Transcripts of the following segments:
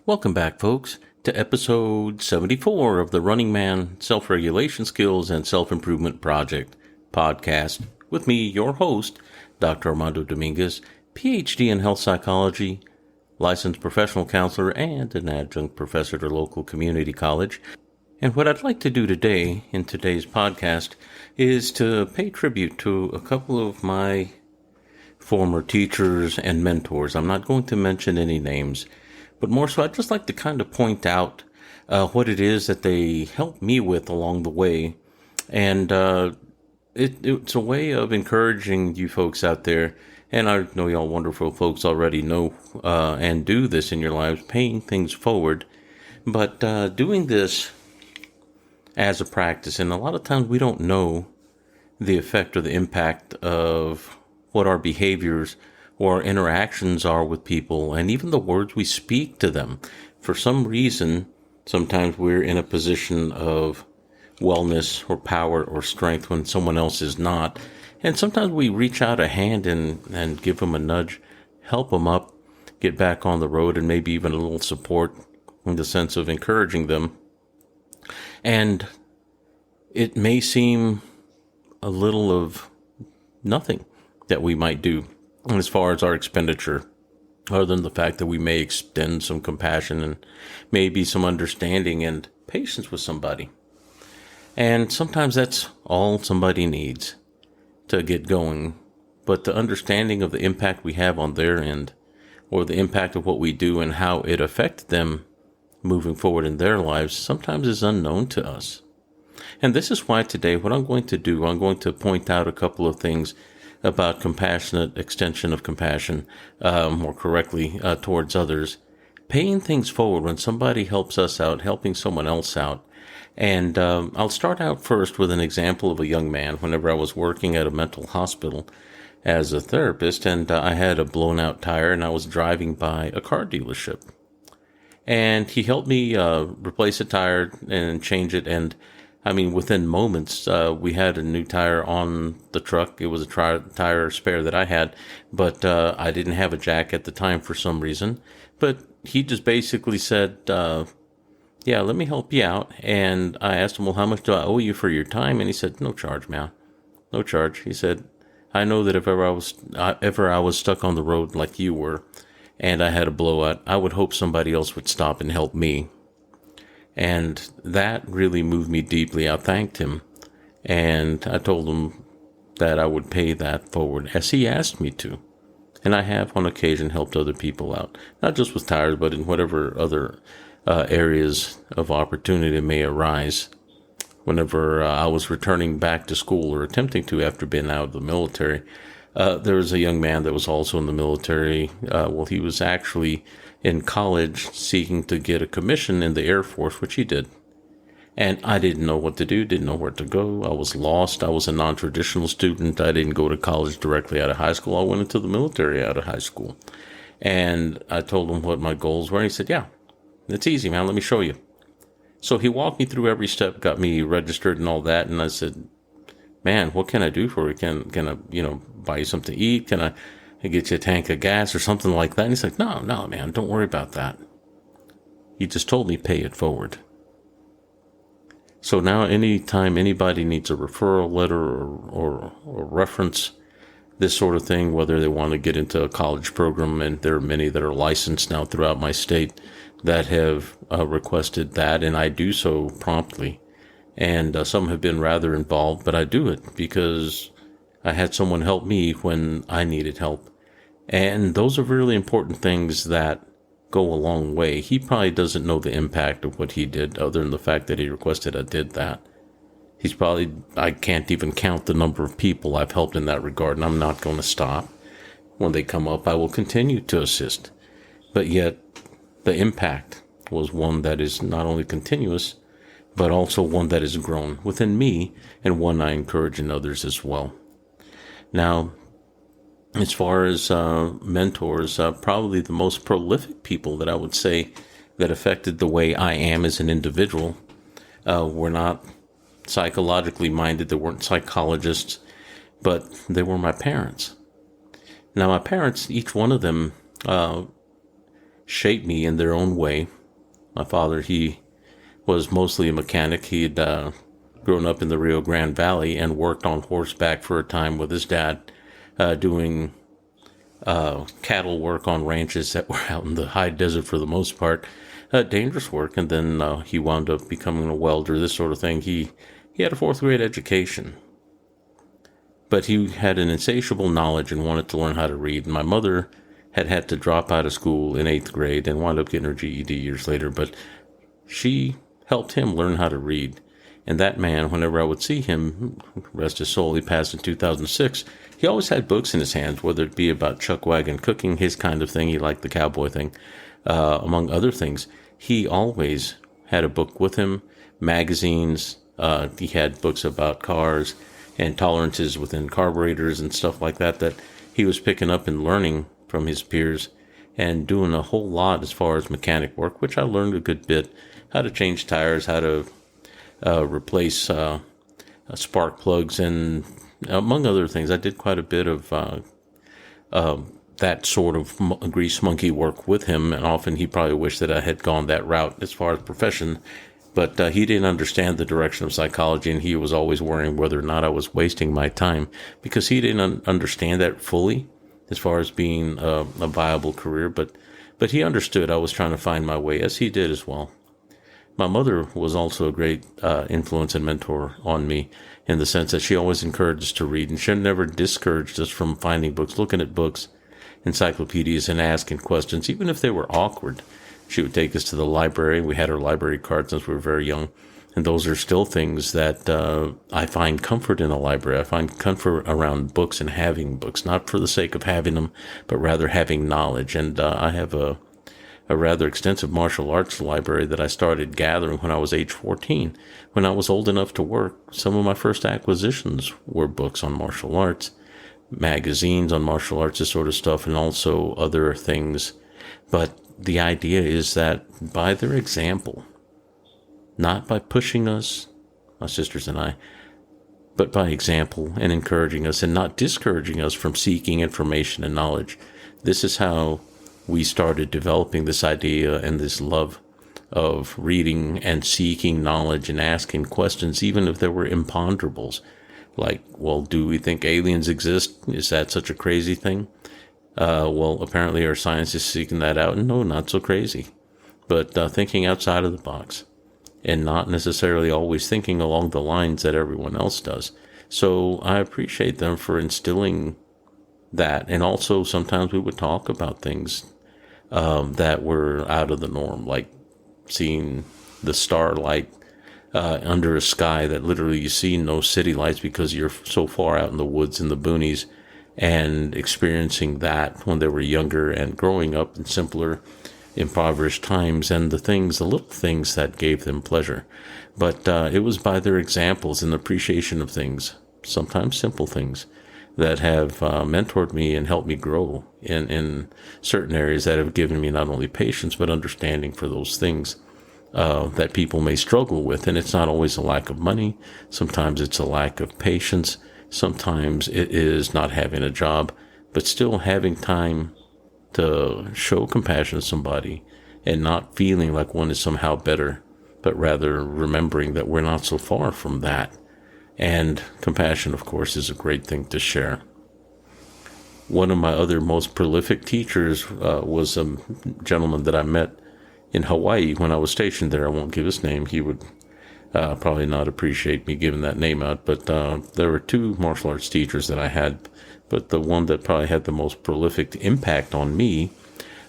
Welcome back, folks, to episode 74 of the Running Man Self-Regulation Skills and Self-Improvement Project podcast with me, your host, Dr. Armando Dominguez, PhD in health psychology, licensed professional counselor, and an adjunct professor at a local community college. And what I'd like to do today in today's podcast is to pay tribute to a couple of my former teachers and mentors. I'm not going to mention any names, but more so I'd just like to kind of point out what it is that they helped me with along the way. And it's a way of encouraging you folks out there. And I know y'all wonderful folks already know and do this in your lives, paying things forward. But doing this as a practice, and a lot of times we don't know the effect or the impact of what our behaviors or interactions are with people, and even the words we speak to them. For some reason, sometimes we're in a position of wellness or power or strength when someone else is not. And sometimes we reach out a hand and give them a nudge, help them up, get back on the road, and maybe even a little support in the sense of encouraging them. And it may seem a little of nothing that we might do as far as our expenditure, other than the fact that we may extend some compassion and maybe some understanding and patience with somebody. And sometimes that's all somebody needs to get going. But the understanding of the impact we have on their end, or the impact of what we do and how it affected them moving forward in their lives, sometimes is unknown to us. And this is why today what I'm going to do, I'm going to point out a couple of things about compassionate extension of compassion, more correctly, towards others. Paying things forward when somebody helps us out, helping someone else out. And I'll start out first with an example of a young man whenever I was working at a mental hospital as a therapist, and I had a blown out tire, and I was driving by a car dealership. And he helped me replace a tire and change it, and I mean, within moments, we had a new tire on the truck. It was a tire spare that I had, but I didn't have a jack at the time for some reason. But he just basically said, yeah, let me help you out. And I asked him, well, how much do I owe you for your time? And he said, no charge, man. No charge. He said, I know that if ever I was stuck on the road like you were and I had a blowout, I would hope somebody else would stop and help me. And that really moved me deeply. I thanked him, and I told him that I would pay that forward as he asked me to. And I have on occasion helped other people out, not just with tires, but in whatever other areas of opportunity may arise. Whenever I was returning back to school, or attempting to after being out of the military, there was a young man that was also in the military. He was actually in college seeking to get a commission in the Air Force, which he did. And I didn't know what to do, didn't know where to go. I was lost. I was a non-traditional student. I didn't go to college directly out of high school. I went into the military out of high school. And I told him what my goals were. And he said, yeah, it's easy, man. Let me show you. So he walked me through every step, got me registered and all that. And I said, man, what can I do for you? Can I, buy you something to eat? Can I get you a tank of gas or something like that? And he's like, no, man, don't worry about that. He just told me pay it forward. So now anytime anybody needs a referral letter or reference, this sort of thing, whether they want to get into a college program, and there are many that are licensed now throughout my state that have requested that, and I do so promptly. And some have been rather involved, but I do it because I had someone help me when I needed help. And those are really important things that go a long way. He probably doesn't know the impact of what he did, other than the fact that he requested I did that. I can't even count the number of people I've helped in that regard, and I'm not going to stop. When they come up, I will continue to assist. But yet, the impact was one that is not only continuous, but also one that has grown within me, and one I encourage in others as well. Now, as far as mentors, probably the most prolific people that I would say that affected the way I am as an individual were not psychologically minded. They weren't psychologists, but they were my parents. Now, my parents, each one of them, shaped me in their own way, My father, he was mostly a mechanic. He'd grown up in the Rio Grande Valley and worked on horseback for a time with his dad, doing cattle work on ranches that were out in the high desert for the most part. Dangerous work. And then he wound up becoming a welder, this sort of thing. He had a fourth grade education, but he had an insatiable knowledge and wanted to learn how to read. And my mother had to drop out of school in 8th grade and wound up getting her GED years later, but she helped him learn how to read. And that man, whenever I would see him, rest his soul, he passed in 2006, he always had books in his hands, whether it be about chuck wagon cooking, his kind of thing. He liked the cowboy thing, among other things. He always had a book with him, magazines. He had books about cars and tolerances within carburetors and stuff like that he was picking up and learning from his peers and doing a whole lot as far as mechanic work, which I learned a good bit. How to change tires, how to replace spark plugs, and among other things. I did quite a bit of that sort of grease monkey work with him, and often he probably wished that I had gone that route as far as profession, but he didn't understand the direction of psychology, and he was always worrying whether or not I was wasting my time, because he didn't understand that fully as far as being a viable career, but he understood I was trying to find my way, as he did as well. My mother was also a great influence and mentor on me, in the sense that she always encouraged us to read, and she never discouraged us from finding books, looking at books, encyclopedias, and asking questions, even if they were awkward. She would take us to the library. We had our library card since we were very young, and those are still things that I find comfort in a library. I find comfort around books and having books, not for the sake of having them, but rather having knowledge. And I have a rather extensive martial arts library that I started gathering when I was age 14. When I was old enough to work, some of my first acquisitions were books on martial arts, magazines on martial arts, this sort of stuff, and also other things. But the idea is that by their example, not by pushing us, my sisters and I, but by example and encouraging us and not discouraging us from seeking information and knowledge. This is how we started developing this idea and this love of reading and seeking knowledge and asking questions, even if there were imponderables. Like, well, do we think aliens exist? Is that such a crazy thing? Well, apparently our science is seeking that out. And no, not so crazy. But thinking outside of the box and not necessarily always thinking along the lines that everyone else does. So I appreciate them for instilling that. And also sometimes we would talk about things that were out of the norm, like seeing the starlight under a sky that literally you see no city lights because you're so far out in the woods in the boonies, and experiencing that when they were younger and growing up in simpler, impoverished times, and the little things that gave them pleasure. But it was by their examples and appreciation of things, sometimes simple things, that have mentored me and helped me grow in certain areas that have given me not only patience, but understanding for those things that people may struggle with. And it's not always a lack of money. Sometimes it's a lack of patience. Sometimes it is not having a job, but still having time to show compassion to somebody and not feeling like one is somehow better, but rather remembering that we're not so far from that. And compassion, of course, is a great thing to share. One of my other most prolific teachers was a gentleman that I met in Hawaii when I was stationed there. I won't give his name. He would probably not appreciate me giving that name out, but there were two martial arts teachers that I had, but the one that probably had the most prolific impact on me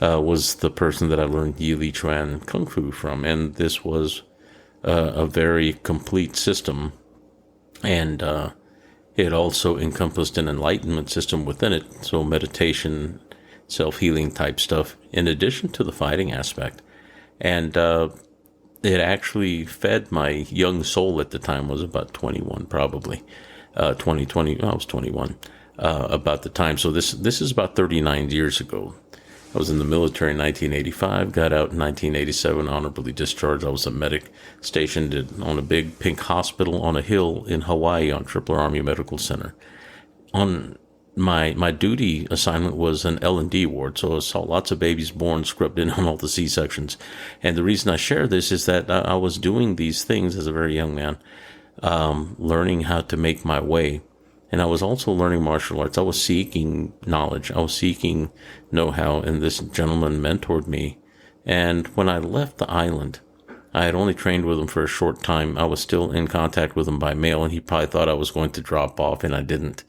was the person that I learned Yi Li Chuan Kung Fu from, and this was a very complete system, and it also encompassed an enlightenment system within it, so meditation, self-healing type stuff, in addition to the fighting aspect. And it actually fed my young soul at the time. I was about 21, probably. I was 21 about the time. So this is about 39 years ago. I was in the military in 1985, got out in 1987, honorably discharged. I was a medic stationed on a big pink hospital on a hill in Hawaii on Triple Army Medical Center. On my duty assignment was an L&D ward, so I saw lots of babies born, scrubbed in on all the C-sections. And the reason I share this is that I was doing these things as a very young man, learning how to make my way. And I was also learning martial arts. I was seeking knowledge. I was seeking know-how, and this gentleman mentored me. And when I left the island, I had only trained with him for a short time. I was still in contact with him by mail, and he probably thought I was going to drop off, and I didn't.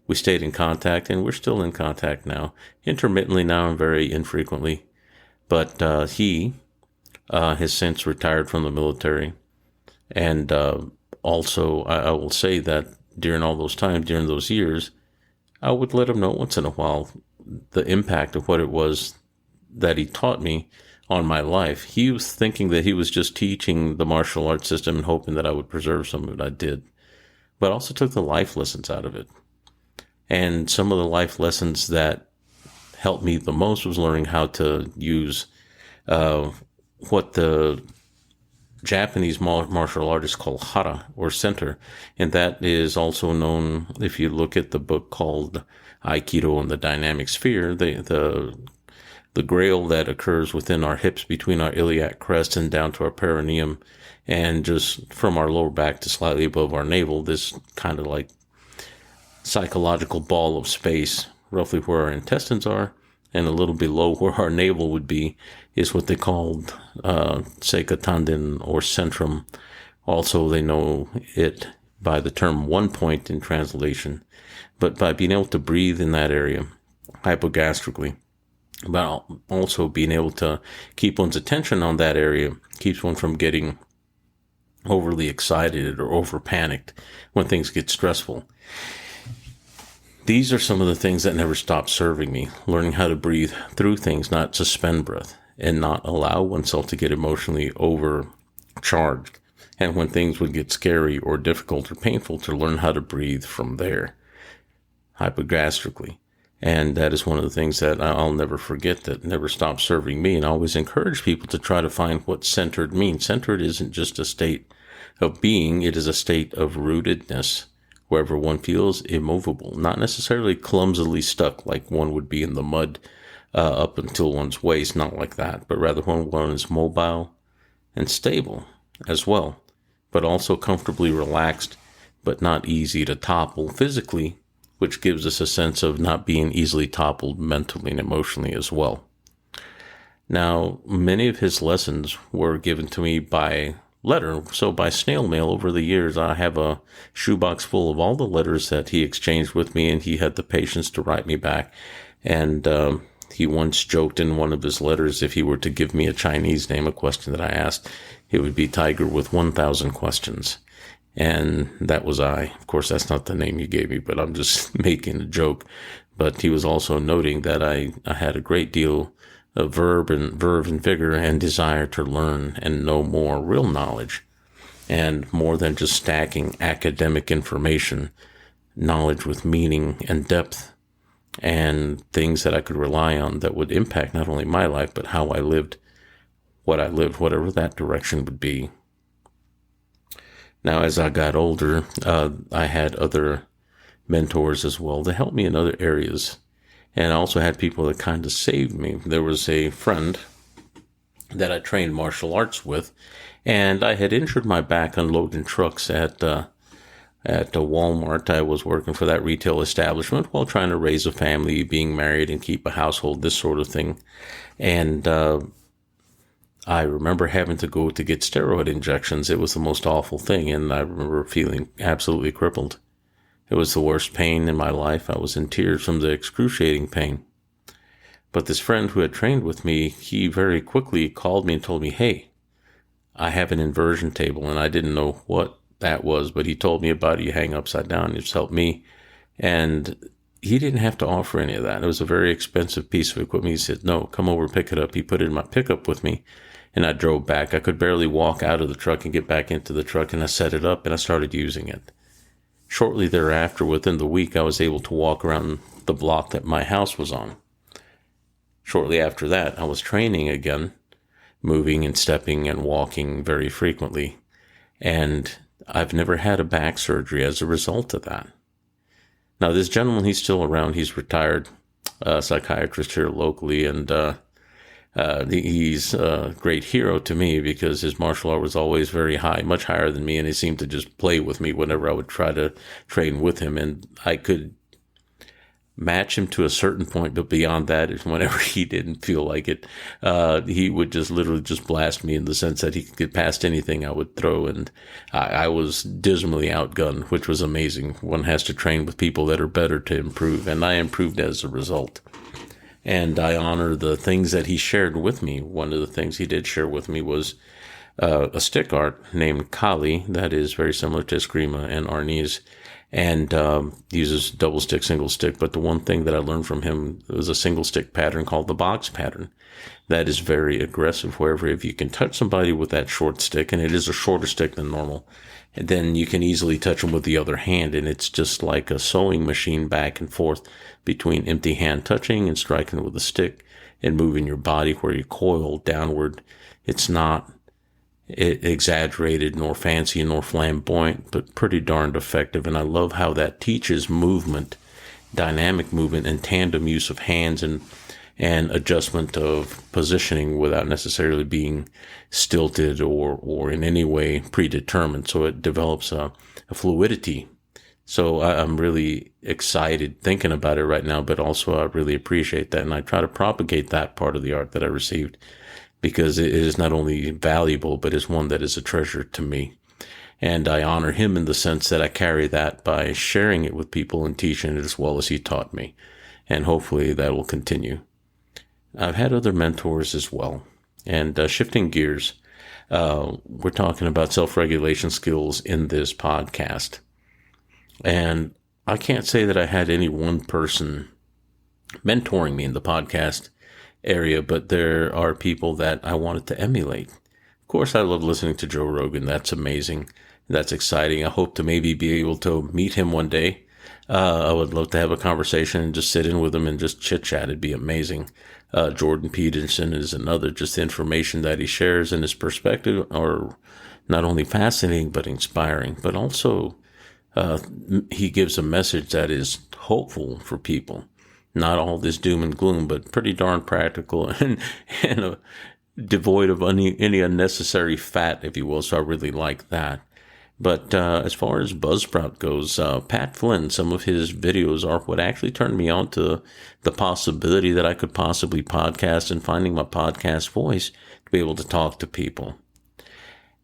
We stayed in contact, and we're still in contact now, intermittently now and very infrequently. But he has since retired from the military. And also, I will say that during all those times, during those years, I would let him know once in a while the impact of what it was that he taught me on my life. He was thinking that he was just teaching the martial arts system and hoping that I would preserve some of it. I did. But I also took the life lessons out of it. And some of the life lessons that helped me the most was learning how to use what the Japanese martial artists call hara, or center. And that is also known, if you look at the book called Aikido and the Dynamic Sphere, the grail that occurs within our hips between our iliac crest and down to our perineum, and just from our lower back to slightly above our navel, this kind of like psychological ball of space, roughly where our intestines are, and a little below where our navel would be, is what they called Seika Tanden, or centrum. Also, they know it by the term one point in translation. But by being able to breathe in that area, hypogastrically, but also being able to keep one's attention on that area, keeps one from getting overly excited or over panicked when things get stressful. These are some of the things that never stopped serving me. Learning how to breathe through things, not suspend breath, and not allow oneself to get emotionally overcharged. And when things would get scary or difficult or painful, to learn how to breathe from there, hypogastrically. And that is one of the things that I'll never forget, that never stopped serving me. And I always encourage people to try to find what centered means. Centered isn't just a state of being, it is a state of rootedness, wherever one feels immovable, not necessarily clumsily stuck like one would be in the mud up until one's waist, not like that, but rather when one is mobile and stable as well, but also comfortably relaxed, but not easy to topple physically, which gives us a sense of not being easily toppled mentally and emotionally as well. Now, many of his lessons were given to me by letter, so by snail mail over the years. I have a shoebox full of all the letters that he exchanged with me, and he had the patience to write me back. And he once joked in one of his letters, if he were to give me a Chinese name, a question that I asked, it would be Tiger with 1,000 questions. And that was I. Of course, that's not the name you gave me, but I'm just making a joke. But he was also noting that I had a great deal of verve and vigor and desire to learn and know more real knowledge, and more than just stacking academic information, knowledge with meaning and depth, and things that I could rely on that would impact not only my life, but how I lived, what I lived, whatever that direction would be. Now, as I got older, I had other mentors as well that helped me in other areas. And I also had people that kind of saved me. There was a friend that I trained martial arts with, and I had injured my back unloading trucks at Walmart. I was working for that retail establishment while trying to raise a family, being married and keep a household, this sort of thing. And I remember having to go to get steroid injections. It was the most awful thing, and I remember feeling absolutely crippled. It was the worst pain in my life. I was in tears from the excruciating pain. But this friend who had trained with me, he very quickly called me and told me, hey, I have an inversion table. And I didn't know what that was, but he told me about it. You hang upside down. It's helped me. And he didn't have to offer any of that. It was a very expensive piece of equipment. He said, no, come over, pick it up. He put it in my pickup with me, and I drove back. I could barely walk out of the truck and get back into the truck, and I set it up and I started using it. Shortly thereafter, within the week, I was able to walk around the block that my house was on. Shortly after that, I was training again, moving and stepping and walking very frequently. And I've never had a back surgery as a result of that. Now, this gentleman, he's still around. He's retired psychiatrist here locally, and he's a great hero to me because his martial art was always very high, much higher than me, and he seemed to just play with me whenever I would try to train with him, and I could match him to a certain point, but beyond that, whenever he didn't feel like it, he would just literally just blast me in the sense that he could get past anything I would throw, and I was dismally outgunned, which was amazing. One has to train with people that are better to improve, and I improved as a result. And I honor the things that he shared with me. One of the things he did share with me was a stick art named Kali that is very similar to Eskrima and Arnis, and uses double stick, single stick. But the one thing that I learned from him was a single stick pattern called the box pattern. That is very aggressive, wherever if you can touch somebody with that short stick, and it is a shorter stick than normal, and then you can easily touch them with the other hand, and it's just like a sewing machine back and forth between empty hand touching and striking with a stick and moving your body where you coil downward. It's not exaggerated nor fancy nor flamboyant, but pretty darned effective. And I love how that teaches movement, dynamic movement, and tandem use of hands and adjustment of positioning without necessarily being stilted or in any way predetermined. So it develops a fluidity. So I'm really excited thinking about it right now, but also I really appreciate that. And I try to propagate that part of the art that I received, because it is not only valuable, but is one that is a treasure to me. And I honor him in the sense that I carry that by sharing it with people and teaching it as well as he taught me. And hopefully that will continue. I've had other mentors as well. And shifting gears, we're talking about self-regulation skills in this podcast. And I can't say that I had any one person mentoring me in the podcast area, but there are people that I wanted to emulate. Of course, I love listening to Joe Rogan. That's amazing. That's exciting. I hope to maybe be able to meet him one day. I would love to have a conversation and just sit in with him and just chit chat. It'd be amazing. Jordan Peterson is another. Just the information that he shares and his perspective are not only fascinating, but inspiring, but also he gives a message that is hopeful for people. Not all this doom and gloom, but pretty darn practical and devoid of any unnecessary fat, if you will. So I really like that. But as far as Buzzsprout goes, Pat Flynn, some of his videos are what actually turned me on to the possibility that I could possibly podcast and finding my podcast voice to be able to talk to people.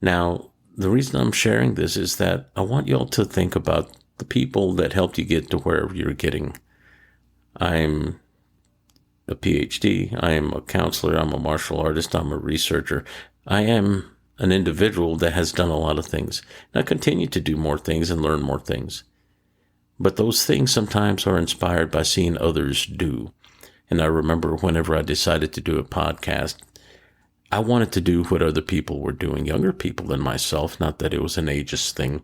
Now, the reason I'm sharing this is that I want y'all to think about the people that helped you get to wherever you're getting. I'm a PhD. I am a counselor. I'm a martial artist. I'm a researcher. I am an individual that has done a lot of things. And I continue to do more things and learn more things. But those things sometimes are inspired by seeing others do. And I remember whenever I decided to do a podcast, I wanted to do what other people were doing, younger people than myself, not that it was an ageist thing,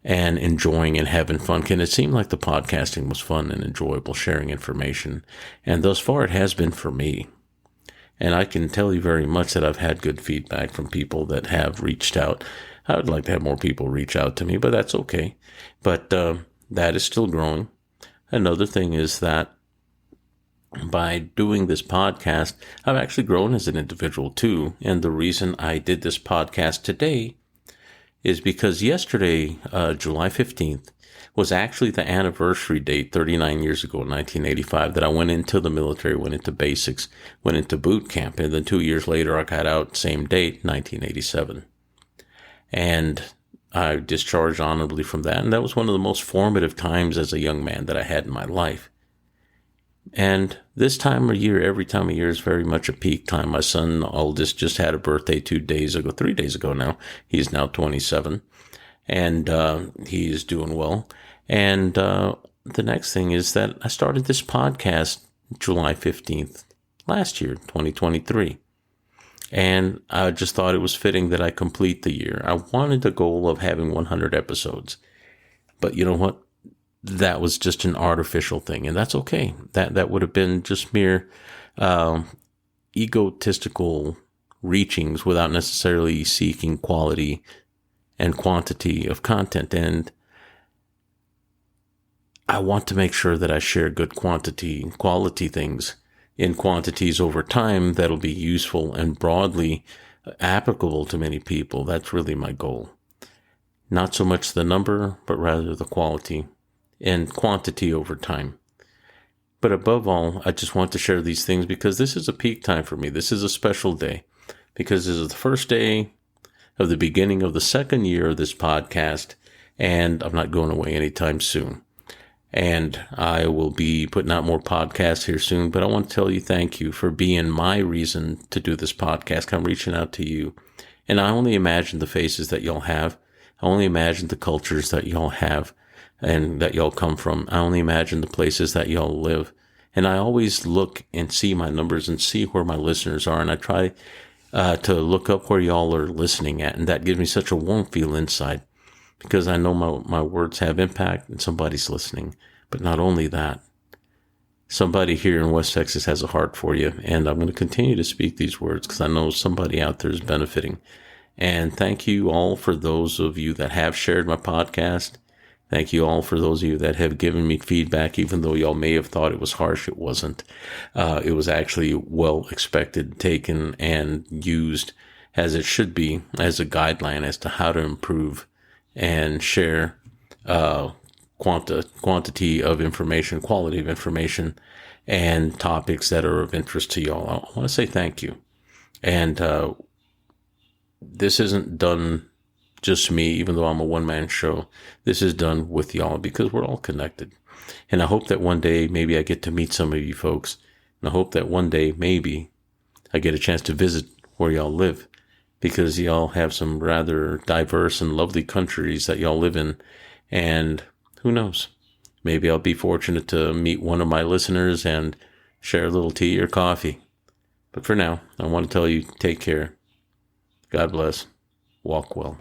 and enjoying and having fun. And it seemed like the podcasting was fun and enjoyable, sharing information. And thus far, it has been for me. And I can tell you very much that I've had good feedback from people that have reached out. I would like to have more people reach out to me, but that's okay. But that is still growing. Another thing is that by doing this podcast, I've actually grown as an individual too. And the reason I did this podcast today is because yesterday, July 15th, was actually the anniversary date, 39 years ago in 1985, that I went into the military, went into basics, went into boot camp. And then 2 years later, I got out, same date, 1987. And I discharged honorably from that. And that was one of the most formative times as a young man that I had in my life. And this time of year, every time of year is very much a peak time. My son, oldest, just had a birthday 3 days ago now. He's now 27 and he is doing well. And the next thing is that I started this podcast July 15th last year, 2023. And I just thought it was fitting that I complete the year. I wanted the goal of having 100 episodes. But you know what? That was just an artificial thing, and that's okay. That would have been just mere egotistical reachings without necessarily seeking quality and quantity of content. And I want to make sure that I share good quality things in quantities over time that'll be useful and broadly applicable to many people. That's really my goal. Not so much the number, but rather the quality and quantity over time. But above all, I just want to share these things because this is a peak time for me. This is a special day because this is the first day of the beginning of the second year of this podcast, and I'm not going away anytime soon. And I will be putting out more podcasts here soon, but I want to tell you thank you for being my reason to do this podcast. I'm reaching out to you, and I only imagine the faces that y'all have. I only imagine the cultures that y'all have and that y'all come from. I only imagine the places that y'all live. And I always look and see my numbers and see where my listeners are, and I try to look up where y'all are listening at, and that gives me such a warm feel inside. Because I know my words have impact and somebody's listening. But not only that, somebody here in West Texas has a heart for you. And I'm going to continue to speak these words because I know somebody out there is benefiting. And thank you all for those of you that have shared my podcast. Thank you all for those of you that have given me feedback, even though y'all may have thought it was harsh. It wasn't. It was actually well expected, taken, and used as it should be as a guideline as to how to improve and share quantity of information, quality of information, and topics that are of interest to y'all. I want to say thank you. And this isn't done just me, even though I'm a one-man show. This is done with y'all because we're all connected. And I hope that one day maybe I get to meet some of you folks. And I hope that one day maybe I get a chance to visit where y'all live, because y'all have some rather diverse and lovely countries that y'all live in. And who knows, maybe I'll be fortunate to meet one of my listeners and share a little tea or coffee. But for now, I want to tell you, take care. God bless. Walk well.